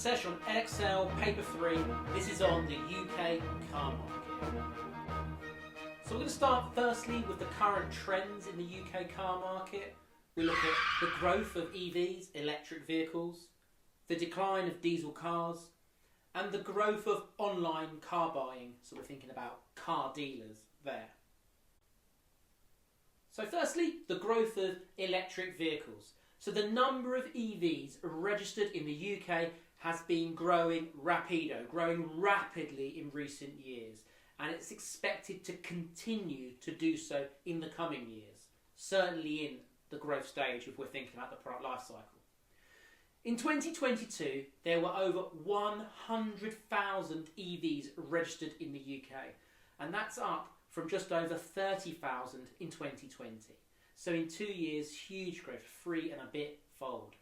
SESH on Edexcel, paper 3. This is on the UK car market. So we're going to start firstly with the current trends in the UK car market. We look at the growth of EVs, electric vehicles, the decline of diesel cars, and the growth of online car buying. So we're thinking about car dealers there. So firstly, the growth of electric vehicles. So the number of EVs registered in the UK has been growing growing rapidly in recent years, and it's expected to continue to do so in the coming years, certainly in the growth stage if we're thinking about the product life cycle. In 2022, there were over 100,000 EVs registered in the UK, and that's up from just over 30,000 in 2020. So in 2 years, huge growth, 3 and a bit fold.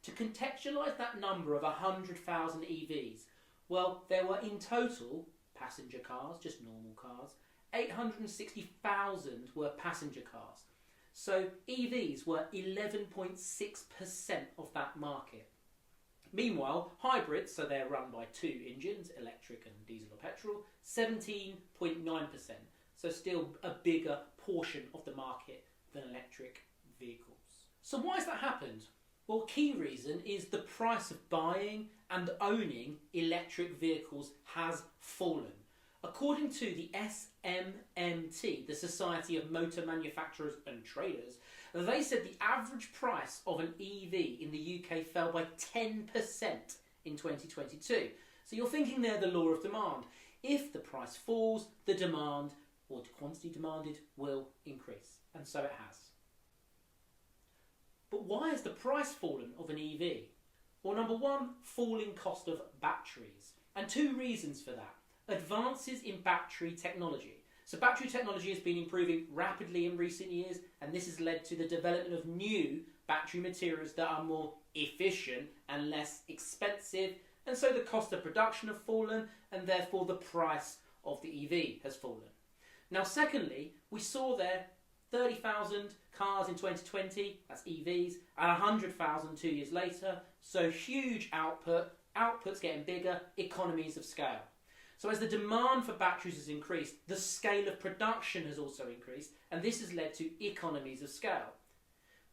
To contextualise that number of 100,000 EVs, well, there were in total, passenger cars, just normal cars, 860,000 were passenger cars. So EVs were 11.6% of that market. Meanwhile, hybrids, so they're run by 2 engines, electric and diesel or petrol, 17.9%. So still a bigger portion of the market than electric vehicles. So why has that happened? Well, key reason is the price of buying and owning electric vehicles has fallen. According to the SMMT, the Society of Motor Manufacturers and Traders, they said the average price of an EV in the UK fell by 10% in 2022. So you're thinking there the law of demand. If the price falls, the demand, or the quantity demanded, will increase. And so it has. But why has the price fallen of an EV? Well, number one, falling cost of batteries. And 2 reasons for that. Advances in battery technology. So battery technology has been improving rapidly in recent years, and this has led to the development of new battery materials that are more efficient and less expensive. And so the cost of production have fallen, and therefore the price of the EV has fallen. Now, secondly, we saw there 30,000 cars in 2020, that's EVs, and 100,000 2 years later. So huge output's getting bigger, economies of scale. So as the demand for batteries has increased, the scale of production has also increased, and this has led to economies of scale,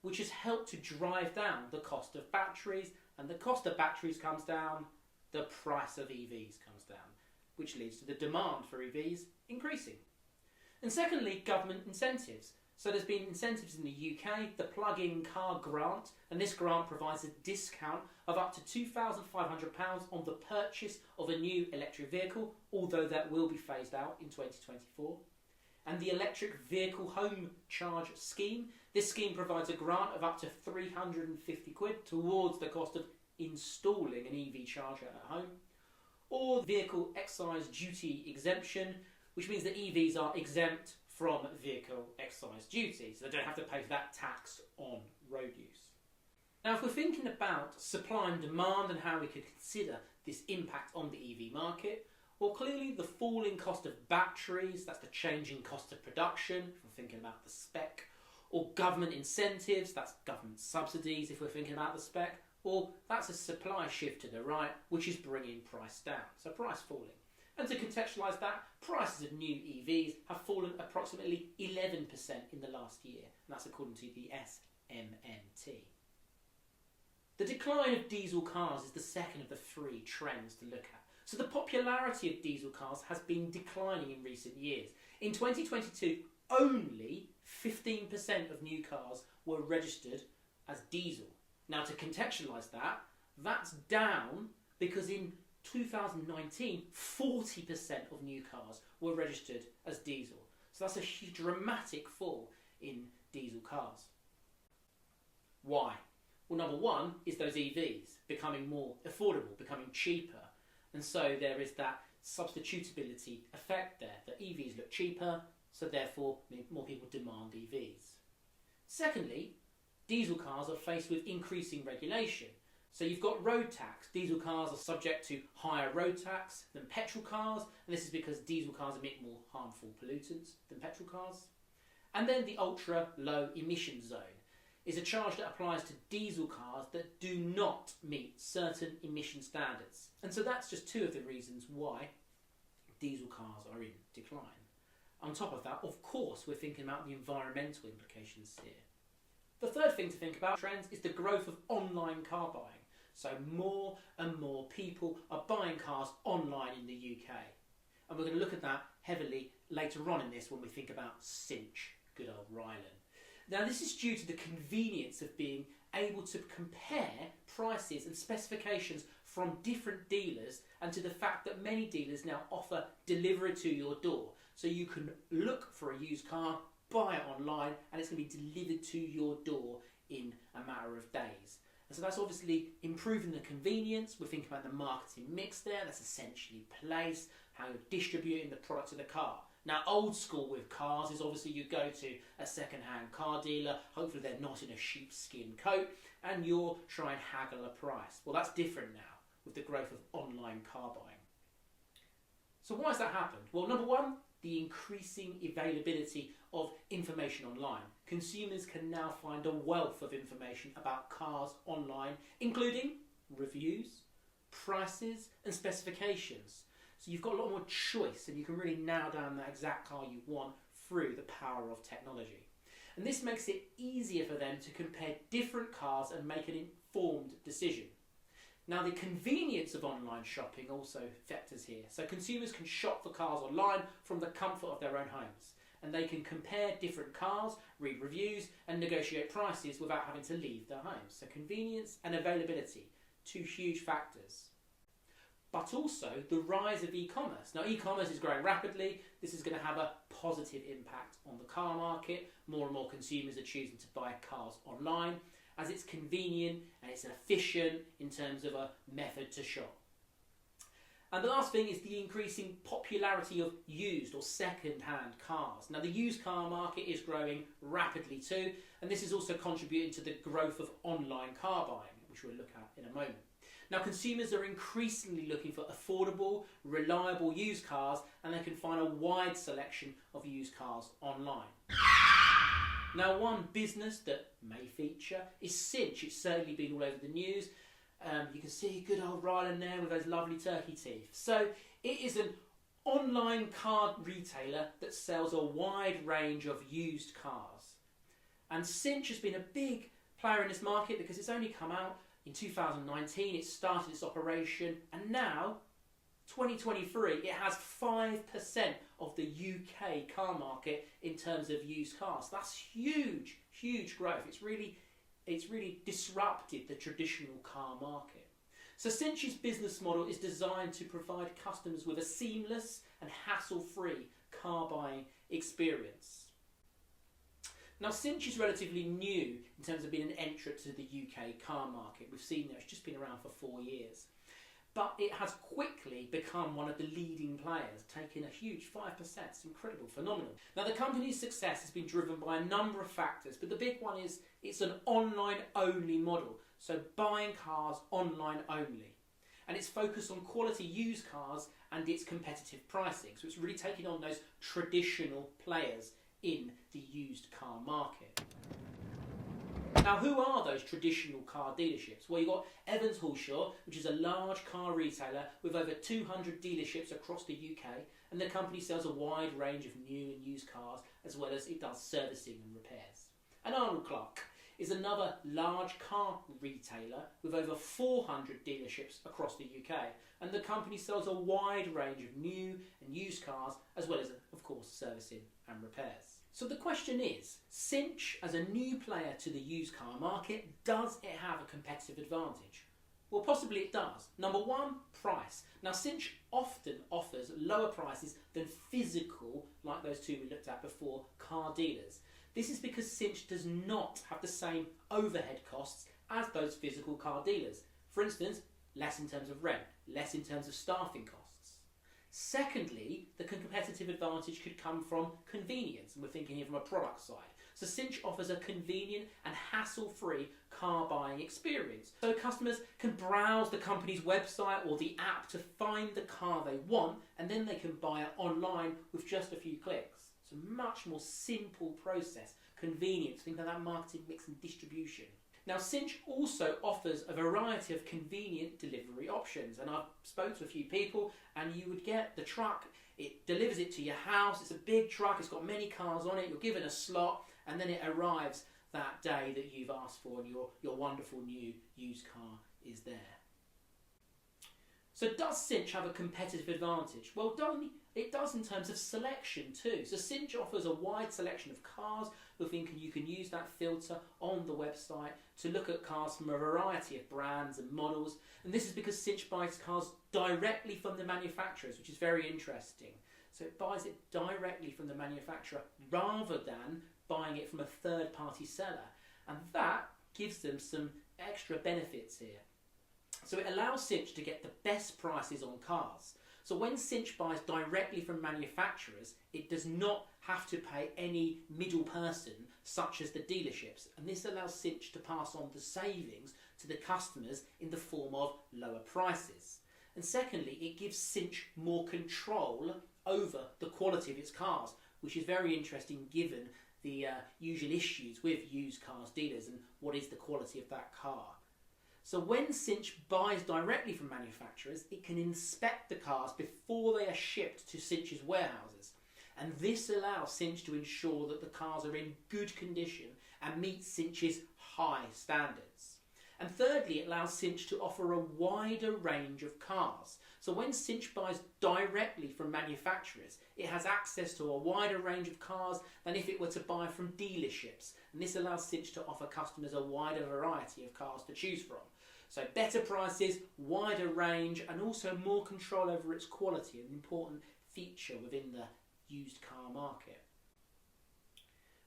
which has helped to drive down the cost of batteries, and the cost of batteries comes down, the price of EVs comes down, which leads to the demand for EVs increasing. And secondly, government incentives. So there's been incentives in the UK, the plug-in car grant, and this grant provides a discount of up to £2,500 on the purchase of a new electric vehicle, although that will be phased out in 2024. And the electric vehicle home charge scheme. This scheme provides a grant of up to £350 towards the cost of installing an EV charger at home. Or vehicle excise duty exemption, which means that EVs are exempt from vehicle excise duty, so they don't have to pay for that tax on road use. Now, if we're thinking about supply and demand and how we could consider this impact on the EV market, well, clearly the falling cost of batteries, that's the changing cost of production, if we're thinking about the spec, or government incentives, that's government subsidies if we're thinking about the spec, or that's a supply shift to the right, which is bringing price down, so price falling. And to contextualise that, prices of new EVs have fallen approximately 11% in the last year, and that's according to the SMMT. The decline of diesel cars is the second of the 3 trends to look at. So the popularity of diesel cars has been declining in recent years. In 2022, only 15% of new cars were registered as diesel. Now, to contextualise that, that's down because in 2019, 40% of new cars were registered as diesel. So that's a huge, dramatic fall in diesel cars. Why? Well, number one is those EVs becoming more affordable, becoming cheaper. And so there is that substitutability effect there. The EVs look cheaper, so therefore more people demand EVs. Secondly, diesel cars are faced with increasing regulation. So you've got road tax. Diesel cars are subject to higher road tax than petrol cars, and this is because diesel cars emit more harmful pollutants than petrol cars. And then the ultra low emission zone. is a charge that applies to diesel cars that do not meet certain emission standards. And so that's just two of the reasons why diesel cars are in decline. On top of that, of course, we're thinking about the environmental implications here. The third thing to think about trends is the growth of online car buying. So more and more people are buying cars online in the UK. And we're going to look at that heavily later on in this when we think about CINCH, good old Ryland. Now this is due to the convenience of being able to compare prices and specifications from different dealers, and to the fact that many dealers now offer delivery to your door. So you can look for a used car, buy it online, and it's going to be delivered to your door in a matter of days. And so that's obviously improving the convenience. We're thinking about the marketing mix there. That's essentially place, how you're distributing the product of the car. Now, old school with cars is obviously you go to a second-hand car dealer, hopefully they're not in a sheepskin coat, and you'll try and haggle a price. Well, that's different now with the growth of online car buying. So why has that happened? Well, number one, the increasing availability of information online. Consumers can now find a wealth of information about cars online, including reviews, prices, and specifications. So you've got a lot more choice, and you can really narrow down that exact car you want through the power of technology. And this makes it easier for them to compare different cars and make an informed decision. Now, the convenience of online shopping also factors here. So consumers can shop for cars online from the comfort of their own homes, and they can compare different cars, read reviews, and negotiate prices without having to leave their homes. So convenience and availability, two huge factors. But also the rise of e-commerce. Now, e-commerce is growing rapidly. This is going to have a positive impact on the car market. More and more consumers are choosing to buy cars online, as it's convenient and it's efficient in terms of a method to shop. And the last thing is the increasing popularity of used or second-hand cars. Now, the used car market is growing rapidly too, and this is also contributing to the growth of online car buying, which we'll look at in a moment. Now, consumers are increasingly looking for affordable, reliable used cars, and they can find a wide selection of used cars online. Now, one business that may feature is CINCH. It's certainly been all over the news. You can see good old Ryland there with those lovely turkey teeth. So it is an online car retailer that sells a wide range of used cars. And CINCH has been a big player in this market because it's only come out in 2019. It started its operation, and now 2023, it has 5% of the UK car market in terms of used cars. That's huge, huge growth. It's really disrupted the traditional car market. So CINCH's business model is designed to provide customers with a seamless and hassle-free car buying experience. Now, CINCH is relatively new in terms of being an entrant to the UK car market. We've seen that it's just been around for 4 years. But it has quickly become one of the leading players, taking a huge 5%. It's incredible, phenomenal. Now, the company's success has been driven by a number of factors, but the big one is it's an online-only model, so buying cars online only. And it's focused on quality used cars and its competitive pricing, so it's really taking on those traditional players in the used car market. Now, who are those traditional car dealerships? Well, you've got Evans Halshaw, which is a large car retailer with over 200 dealerships across the UK, and the company sells a wide range of new and used cars, as well as it does servicing and repairs. And Arnold Clark is another large car retailer with over 400 dealerships across the UK, and the company sells a wide range of new and used cars, as well as, of course, servicing and repairs. So the question is, CINCH, as a new player to the used car market, does it have a competitive advantage? Well, possibly it does. Number one, price. Now, CINCH often offers lower prices than physical, like those two we looked at before, car dealers. This is because CINCH does not have the same overhead costs as those physical car dealers. For instance, less in terms of rent, less in terms of staffing costs. Secondly, the competitive advantage could come from convenience, and we're thinking here from a product side. So CINCH offers a convenient and hassle-free car buying experience. So customers can browse the company's website or the app to find the car they want, and then they can buy it online with just a few clicks. It's a much more simple process convenience. Think of that marketing mix and distribution. Now, CINCH also offers a variety of convenient delivery options, and I've spoken to a few people, and you would get the truck, it delivers it to your house. It's a big truck, it's got many cars on it, you're given a slot, and then it arrives that day that you've asked for, and your wonderful new used car is there. So does CINCH have a competitive advantage? Well, it does in terms of selection too. So CINCH offers a wide selection of cars. You can use that filter on the website to look at cars from a variety of brands and models. And this is because CINCH buys cars directly from the manufacturers, which is very interesting. So it buys it directly from the manufacturer rather than buying it from a third-party seller. And that gives them some extra benefits here. So it allows CINCH to get the best prices on cars. So when CINCH buys directly from manufacturers, it does not have to pay any middle person, such as the dealerships. And this allows CINCH to pass on the savings to the customers in the form of lower prices. And secondly, it gives CINCH more control over the quality of its cars, which is very interesting given the usual issues with used cars dealers and what is the quality of that car. So when CINCH buys directly from manufacturers, it can inspect the cars before they are shipped to CINCH's warehouses. And this allows CINCH to ensure that the cars are in good condition and meet CINCH's high standards. And thirdly, it allows CINCH to offer a wider range of cars. So when CINCH buys directly from manufacturers, it has access to a wider range of cars than if it were to buy from dealerships. And this allows CINCH to offer customers a wider variety of cars to choose from. So better prices, wider range, and also more control over its quality, an important feature within the used car market.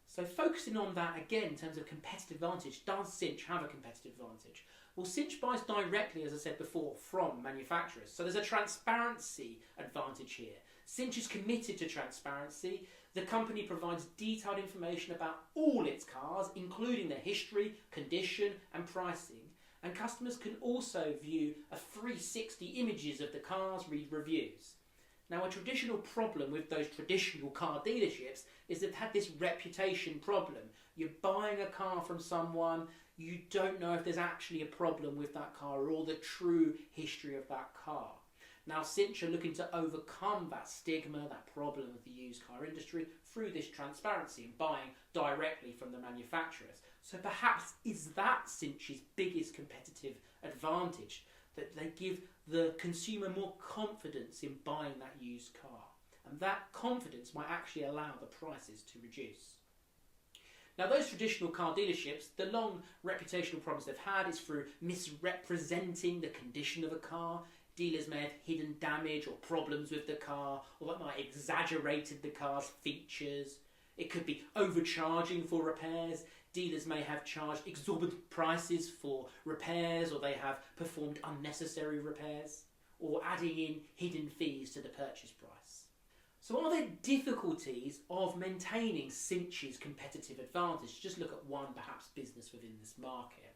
So focusing on that again in terms of competitive advantage, does CINCH have a competitive advantage? Well, CINCH buys directly, as I said before, from manufacturers. So there's a transparency advantage here. CINCH is committed to transparency. The company provides detailed information about all its cars, including their history, condition, and pricing. And customers can also view a 360 images of the cars, read reviews. Now, a traditional problem with those traditional car dealerships is they've had this reputation problem. You're buying a car from someone, you don't know if there's actually a problem with that car or the true history of that car. Now, CINCH are looking to overcome that stigma, that problem of the used car industry through this transparency and buying directly from the manufacturers. So perhaps is that CINCH's biggest competitive advantage, that they give the consumer more confidence in buying that used car. And that confidence might actually allow the prices to reduce. Now, those traditional car dealerships, the long reputational problems they've had is through misrepresenting the condition of a car. Dealers may have hidden damage or problems with the car, or that might have exaggerated the car's features. It could be overcharging for repairs. Dealers may have charged exorbitant prices for repairs, or they have performed unnecessary repairs, or adding in hidden fees to the purchase price. So are there difficulties of maintaining CINCH's competitive advantage? Just look at one perhaps business within this market.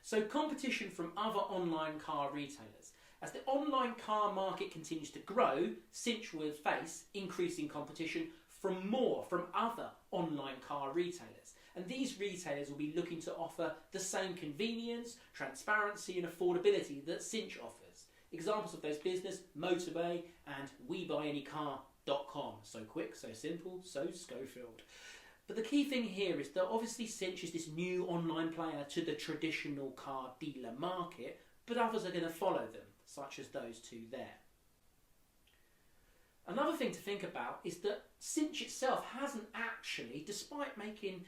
So competition from other online car retailers. As the online car market continues to grow, CINCH will face increasing competition from other online car retailers. And these retailers will be looking to offer the same convenience, transparency and affordability that CINCH offers. Examples of those business, Motorway and WeBuyAnyCar.com. So quick, so simple, so Schofield. But the key thing here is that obviously CINCH is this new online player to the traditional car dealer market, but others are going to follow them, such as those two there. Another thing to think about is that CINCH itself hasn't actually, despite making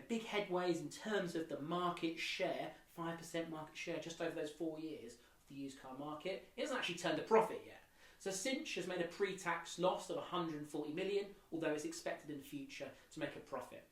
big headways in terms of the market share, 5% market share just over those 4 years of the used car market, it hasn't actually turned a profit yet. So CINCH has made a pre-tax loss of 140 million, although it's expected in the future to make a profit.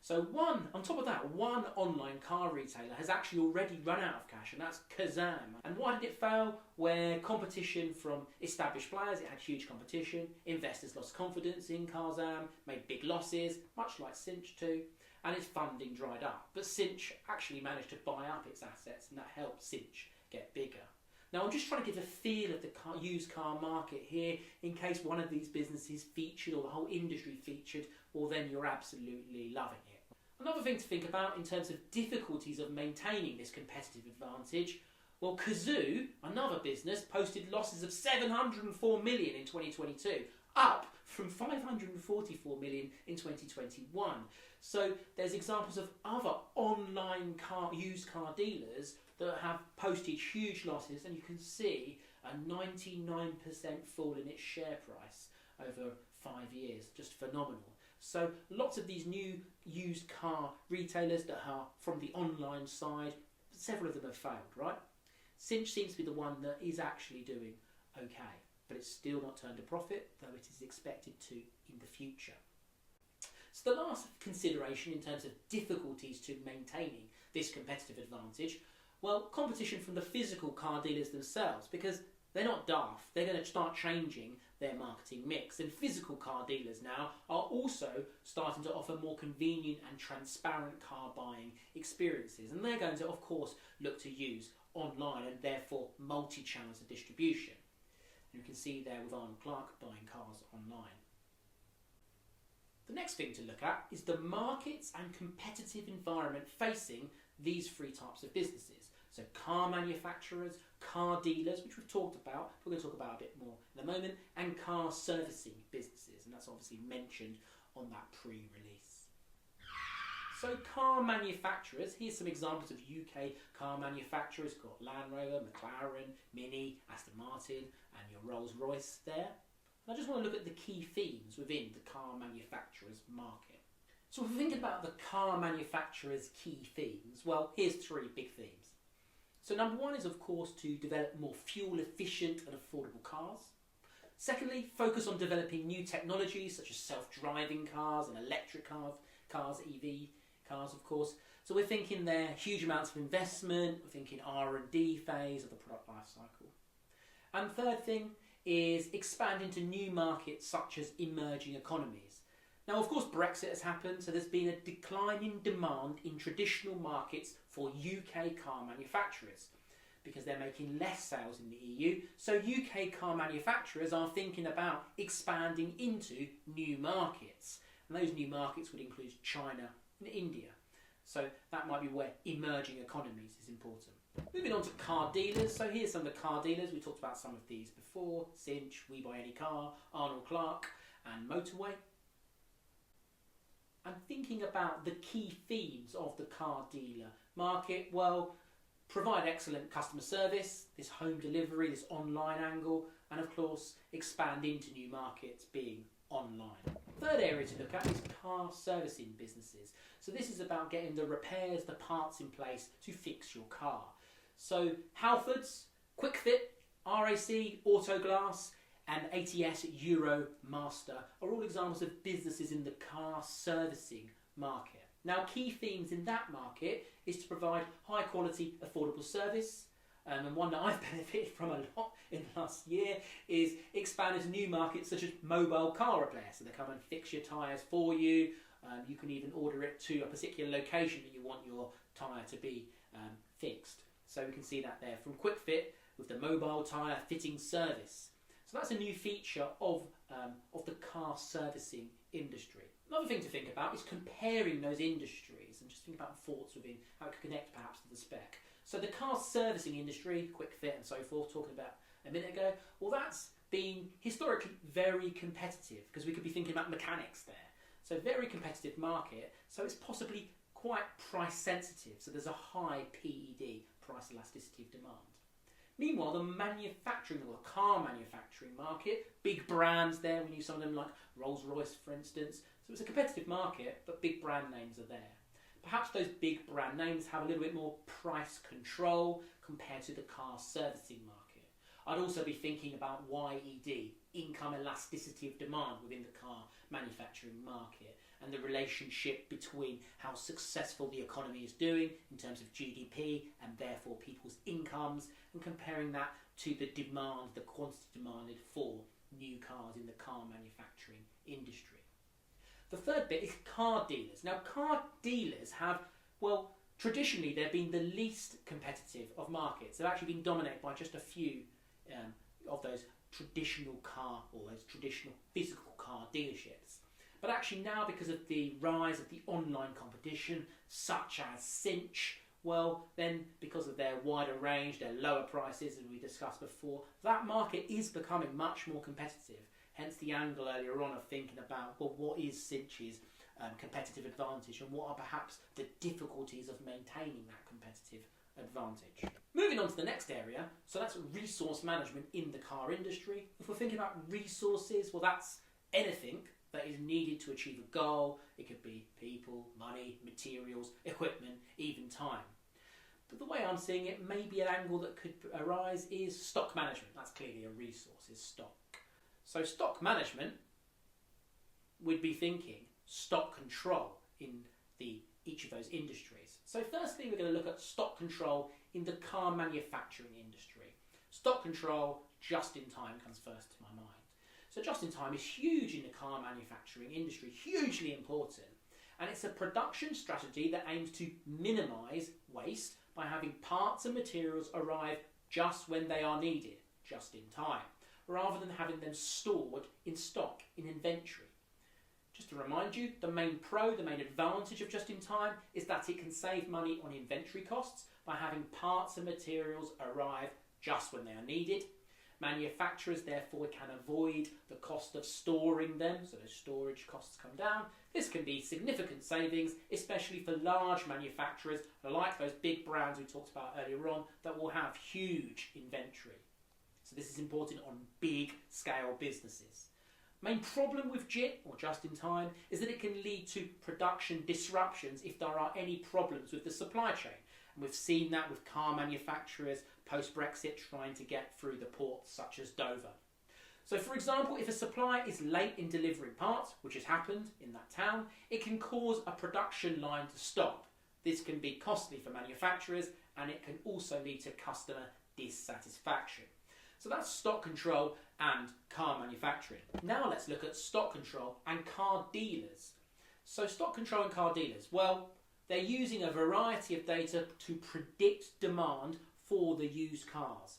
So on top of that, one online car retailer has actually already run out of cash, and that's Kazam. And why did it fail? Where competition from established players, it had huge competition, investors lost confidence in Kazam, made big losses, much like CINCH too, and its funding dried up. But CINCH actually managed to buy up its assets, and that helped CINCH get bigger. Now, I'm just trying to give a feel of the used car market here in case one of these businesses featured or the whole industry featured, well then you're absolutely loving it. Another thing to think about in terms of difficulties of maintaining this competitive advantage, well, Kazoo, another business, posted losses of 704 million in 2022, up from 544 million in 2021. So there's examples of other online used car dealers that have posted huge losses, and you can see a 99% fall in its share price over 5 years. Just phenomenal. So lots of these new used car retailers that are from the online side, several of them have failed, right? CINCH seems to be the one that is actually doing okay, but it's still not turned a profit, though it is expected to in the future. So the last consideration in terms of difficulties to maintaining this competitive advantage, well, competition from the physical car dealers themselves, because they're not daft. They're going to start changing their marketing mix, and physical car dealers now are also starting to offer more convenient and transparent car buying experiences, and they're going to, of course, look to use online and therefore multi-channels of distribution. You can see there with Arnold Clark buying cars online. The next thing to look at is the markets and competitive environment facing these three types of businesses. So car manufacturers, car dealers, which we've talked about, we're going to talk about a bit more in a moment, and car servicing businesses, and that's obviously mentioned on that pre-release. So car manufacturers, here's some examples of UK car manufacturers. Got Land Rover, McLaren, Mini, Aston Martin, and your Rolls-Royce there. And I just want to look at the key themes within the car manufacturers market. So if we think about the car manufacturers' key themes, well, here's three big themes. So number one is, of course, to develop more fuel-efficient and affordable cars. Secondly, focus on developing new technologies such as self-driving cars and electric cars, EV cars, of course. So we're thinking there huge amounts of investment, we're thinking R&D phase of the product life cycle. And third thing is expand into new markets such as emerging economies. Now, of course, Brexit has happened, so there's been a decline in demand in traditional markets for UK car manufacturers because they're making less sales in the EU. So UK car manufacturers are thinking about expanding into new markets. And those new markets would include China and India. So that might be where emerging economies is important. Moving on to car dealers. So here's some of the car dealers. We talked about some of these before. CINCH, We Buy Any Car, Arnold Clark and Motorway. And thinking about the key themes of the car dealer market, well, provide excellent customer service, this home delivery, this online angle, and of course expand into new markets being online. Third area to look at is car servicing businesses. So this is about getting the repairs, the parts in place to fix your car. So Halfords, QuickFit, RAC, Autoglass, and ATS Euromaster are all examples of businesses in the car servicing market. Now, key themes in that market is to provide high quality, affordable service, and one that I've benefited from a lot in the last year is expand into new markets such as mobile car repair. So they come and fix your tyres for you. You can even order it to a particular location that you want your tyre to be fixed. So we can see that there from QuickFit with the mobile tyre fitting service. So that's a new feature of the car servicing industry. Another thing to think about is comparing those industries and just think about thoughts within how it could connect perhaps to the spec. So the car servicing industry, QuickFit and so forth, talking about a minute ago, well, that's been historically very competitive because we could be thinking about mechanics there. So very competitive market, so it's possibly quite price sensitive. So there's a high PED, price elasticity of demand. Meanwhile, the manufacturing or the car manufacturing market, big brands there, we use some of them like Rolls-Royce, for instance. So it's a competitive market, but big brand names are there. Perhaps those big brand names have a little bit more price control compared to the car servicing market. I'd also be thinking about YED, income elasticity of demand within the car manufacturing market, and the relationship between how successful the economy is doing in terms of GDP and therefore people's incomes, and comparing that to the demand, the quantity demanded for new cars in the car manufacturing industry. The third bit is car dealers. Now, car dealers have, well, traditionally they've been the least competitive of markets. They've actually been dominated by just a few of those traditional car or those traditional physical car dealerships. But actually now, because of the rise of the online competition, such as CINCH, well, then because of their wider range, their lower prices, as we discussed before, that market is becoming much more competitive. Hence the angle earlier on of thinking about, well, what is CINCH's competitive advantage and what are perhaps the difficulties of maintaining that competitive advantage. Moving on to the next area, so that's resource management in the car industry. If we're thinking about resources, well, that's anything that is needed to achieve a goal. It could be people, money, materials, equipment, even time. But the way I'm seeing it, maybe an angle that could arise is stock management. That's clearly a resource, is stock. So stock management, we'd be thinking stock control in each of those industries. So firstly, we're going to look at stock control in the car manufacturing industry. Stock control just in time comes first to my mind. So just in time is huge in the car manufacturing industry, hugely important. And it's a production strategy that aims to minimise waste by having parts and materials arrive just when they are needed, just in time, rather than having them stored in stock, in inventory. Just to remind you, the main advantage of just in time is that it can save money on inventory costs by having parts and materials arrive just when they are needed. Manufacturers therefore can avoid the cost of storing them, so those storage costs come down. This can be significant savings, especially for large manufacturers like those big brands we talked about earlier on that will have huge inventory. So this is important on big scale businesses. Main problem with JIT, or just in time, is that it can lead to production disruptions if there are any problems with the supply chain. And we've seen that with car manufacturers post-Brexit trying to get through the ports such as Dover. So for example, if a supplier is late in delivering parts, which has happened in that town, it can cause a production line to stop. This can be costly for manufacturers and it can also lead to customer dissatisfaction. So that's stock control and car manufacturing. Now let's look at stock control and car dealers. So stock control and car dealers, well, they're using a variety of data to predict demand for the used cars.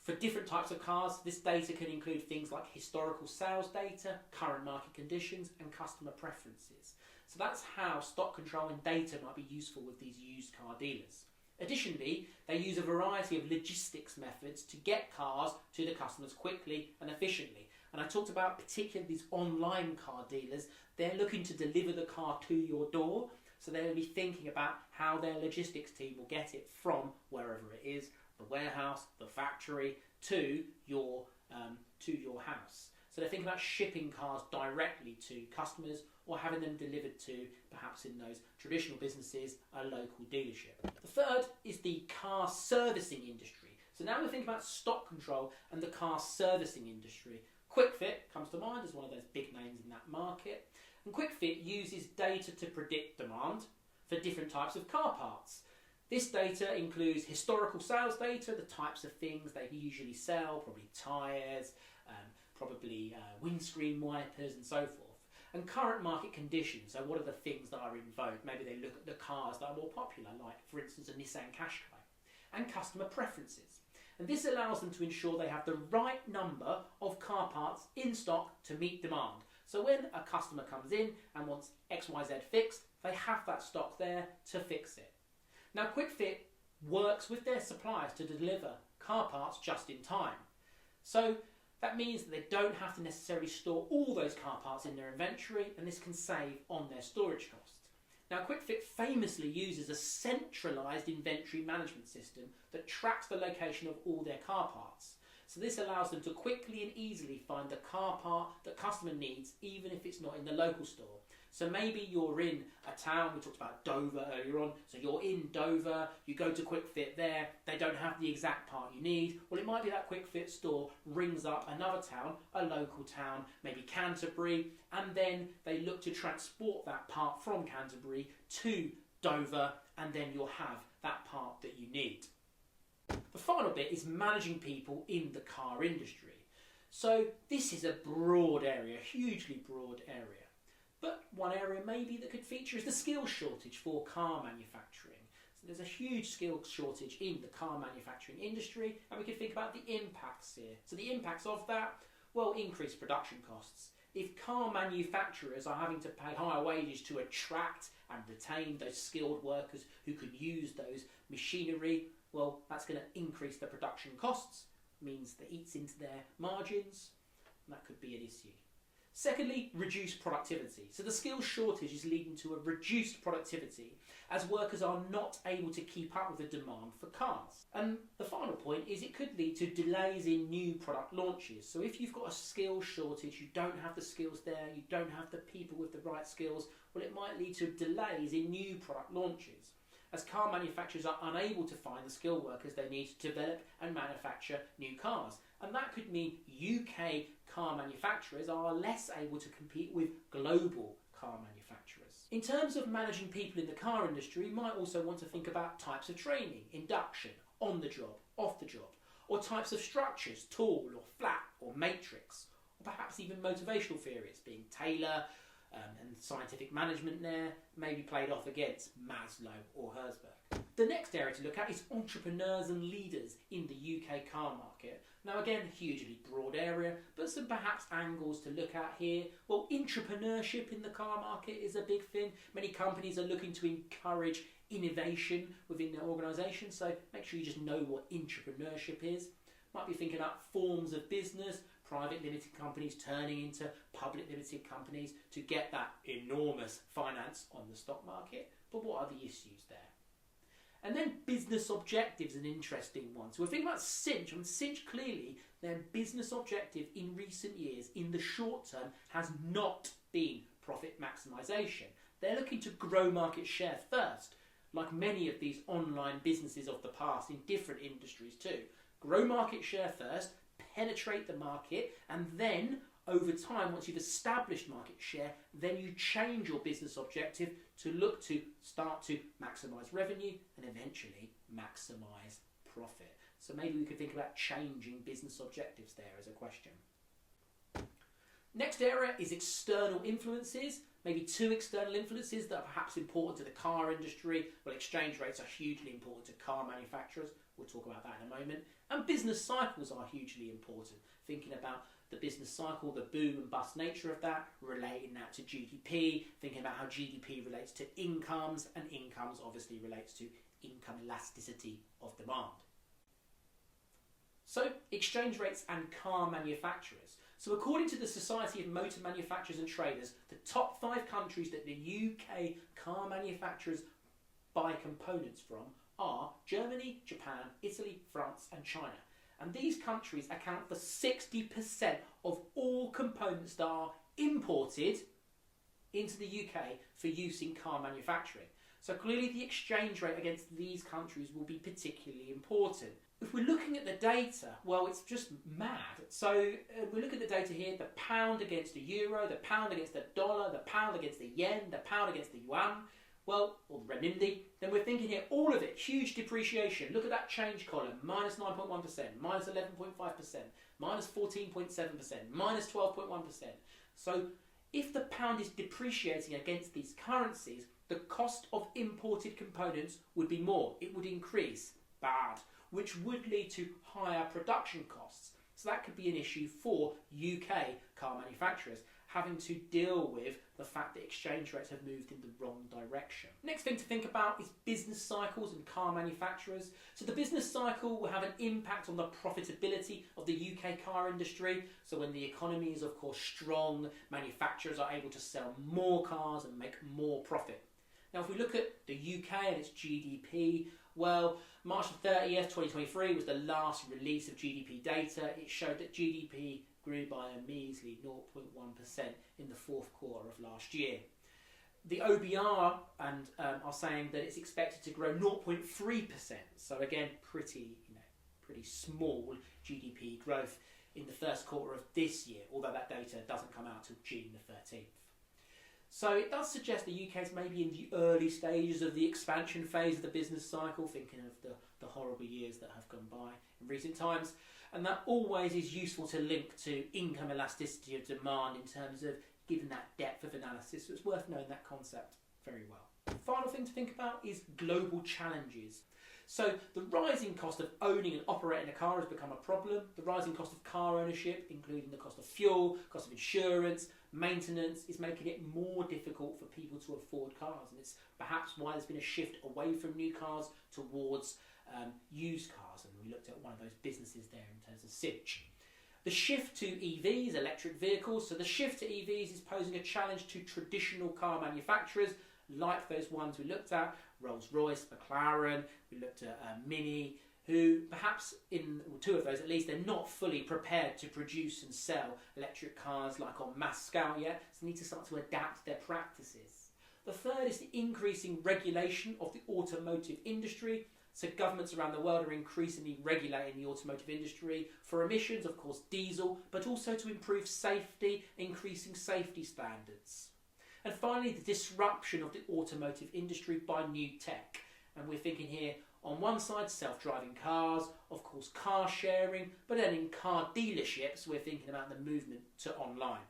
For different types of cars, this data can include things like historical sales data, current market conditions, and customer preferences. So that's how stock control and data might be useful with these used car dealers. Additionally, they use a variety of logistics methods to get cars to the customers quickly and efficiently. And I talked about particularly these online car dealers. They're looking to deliver the car to your door. So they'll be thinking about how their logistics team will get it from wherever it is, the warehouse, the factory, to your house. So they're thinking about shipping cars directly to customers or having them delivered to, perhaps in those traditional businesses, a local dealership. The third is the car servicing industry. So now we're thinking about stock control and the car servicing industry. QuickFit comes to mind as one of those big names in that market. And QuickFit uses data to predict demand for different types of car parts. This data includes historical sales data, the types of things they usually sell, probably tyres, probably windscreen wipers and so forth. And current market conditions, so what are the things that are in vogue? Maybe they look at the cars that are more popular, like for instance a Nissan Qashqai. And customer preferences. And this allows them to ensure they have the right number of car parts in stock to meet demand. So when a customer comes in and wants XYZ fixed, they have that stock there to fix it. Now QuickFit works with their suppliers to deliver car parts just in time. So that means that they don't have to necessarily store all those car parts in their inventory, and this can save on their storage costs. Now QuickFit famously uses a centralised inventory management system that tracks the location of all their car parts. So this allows them to quickly and easily find the car part that customer needs, even if it's not in the local store. So maybe you're in a town, we talked about Dover earlier on, so you're in Dover, you go to QuickFit there, they don't have the exact part you need. Well, it might be that QuickFit store rings up another town, a local town, maybe Canterbury, and then they look to transport that part from Canterbury to Dover, and then you'll have that part that you need. The final bit is managing people in the car industry. So this is a broad area, hugely broad area. But one area maybe that could feature is the skills shortage for car manufacturing. So there's a huge skills shortage in the car manufacturing industry, and we can think about the impacts here. So the impacts of that, well, increased production costs. if car manufacturers are having to pay higher wages to attract and retain those skilled workers who could use those machinery, well, that's going to increase the production costs, means that eats into their margins, and that could be an issue. Secondly, reduced productivity. So the skills shortage is leading to a reduced productivity as workers are not able to keep up with the demand for cars. And the final point is it could lead to delays in new product launches. So if you've got a skills shortage, you don't have the skills there, you don't have the people with the right skills, well, it might lead to delays in new product launches, as car manufacturers are unable to find the skilled workers they need to develop and manufacture new cars. And that could mean UK car manufacturers are less able to compete with global car manufacturers. In terms of managing people in the car industry, you might also want to think about types of training, induction, on the job, off the job, or types of structures, tall or flat or matrix, or perhaps even motivational theories, being Taylor and scientific management there, maybe played off against Maslow or Herzberg. The next area to look at is entrepreneurs and leaders in the UK car market. Now again, hugely broad area, but some perhaps angles to look at here. Well, entrepreneurship in the car market is a big thing. Many companies are looking to encourage innovation within their organisation, so make sure you just know what entrepreneurship is. Might be thinking about forms of business, private limited companies turning into public limited companies to get that enormous finance on the stock market. But what are the issues there? And then business objectives, an interesting one. So we're thinking about CINCH, and CINCH clearly, their business objective in recent years, in the short term, has not been profit maximisation. They're looking to grow market share first, like many of these online businesses of the past in different industries too. Grow market share first, penetrate the market, and then over time, once you've established market share, then you change your business objective to look to start to maximise revenue and eventually maximise profit. So maybe we could think about changing business objectives there as a question. Next area is external influences. Maybe two external influences that are perhaps important to the car industry. Well, exchange rates are hugely important to car manufacturers. We'll talk about that in a moment. And business cycles are hugely important. Thinking about the business cycle, the boom and bust nature of that, relating that to GDP, thinking about how GDP relates to incomes, and incomes obviously relates to income elasticity of demand. So, exchange rates and car manufacturers. So according to the Society of Motor Manufacturers and Traders, the top 5 countries that the UK car manufacturers buy components from are Germany, Japan, Italy, France and China. And these countries account for 60% of all components that are imported into the UK for use in car manufacturing. So clearly the exchange rate against these countries will be particularly important. If we're looking at the data, well, it's just mad. So we look at the data here, the pound against the euro, the pound against the dollar, the pound against the yen, the pound against the yuan, well, or the renminbi, then we're thinking here, all of it, huge depreciation. Look at that change column, minus 9.1%, minus 11.5%, minus 14.7%, minus 12.1%. So if the pound is depreciating against these currencies, the cost of imported components would be more. It would increase. Bad. Which would lead to higher production costs. So that could be an issue for UK car manufacturers, having to deal with the fact that exchange rates have moved in the wrong direction. Next thing to think about is business cycles and car manufacturers. So the business cycle will have an impact on the profitability of the UK car industry. So when the economy is of course strong, manufacturers are able to sell more cars and make more profit. Now if we look at the UK and its GDP, well, March the 30th, 2023 was the last release of GDP data. It showed that GDP grew by a measly 0.1% in the fourth quarter of last year. The OBR are saying that it's expected to grow 0.3%. So again, pretty small GDP growth in the first quarter of this year, although that data doesn't come out till June the 13th. So it does suggest the UK is maybe in the early stages of the expansion phase of the business cycle, thinking of the horrible years that have gone by in recent times. And that always is useful to link to income elasticity of demand in terms of giving that depth of analysis. So it's worth knowing that concept very well. Final thing to think about is global challenges. So the rising cost of owning and operating a car has become a problem. The rising cost of car ownership, including the cost of fuel, cost of insurance, maintenance, is making it more difficult for people to afford cars. And it's perhaps why there's been a shift away from new cars towards used cars. And we looked at one of those businesses there in terms of CINCH. The shift to EVs, electric vehicles, so the shift to EVs is posing a challenge to traditional car manufacturers like those ones we looked at, Rolls-Royce, McLaren, we looked at Mini, who perhaps in two of those at least, they're not fully prepared to produce and sell electric cars like on mass scale yet, so they need to start to adapt their practices. The third is the increasing regulation of the automotive industry. So governments around the world are increasingly regulating the automotive industry for emissions, of course diesel, but also to improve safety, increasing safety standards. And finally, the disruption of the automotive industry by new tech. And we're thinking here, on one side, self-driving cars, of course car sharing, but then in car dealerships, we're thinking about the movement to online.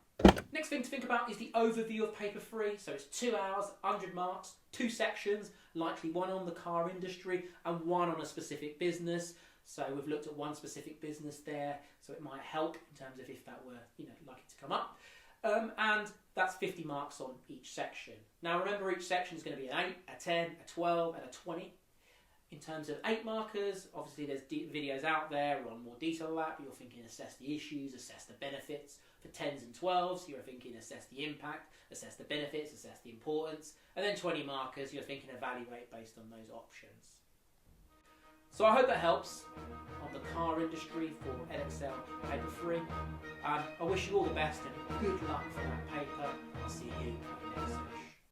Next thing to think about is the overview of paper 3. So it's 2 hours, 100 marks, 2 sections, likely one on the car industry and one on a specific business. So we've looked at one specific business there, so it might help in terms of if that were likely to come up. And that's 50 marks on each section. Now remember, each section is going to be an 8, a 10, a 12 and a 20. In terms of 8 markers, obviously there's videos out there on more detail on that, but you're thinking assess the issues, assess the benefits. For 10s and 12s, you're thinking assess the impact, assess the benefits, assess the importance. And then 20 markers, you're thinking evaluate based on those options. So I hope that helps on the car industry for Edexcel paper 3. I wish you all the best and good luck for that paper. I'll see you next week.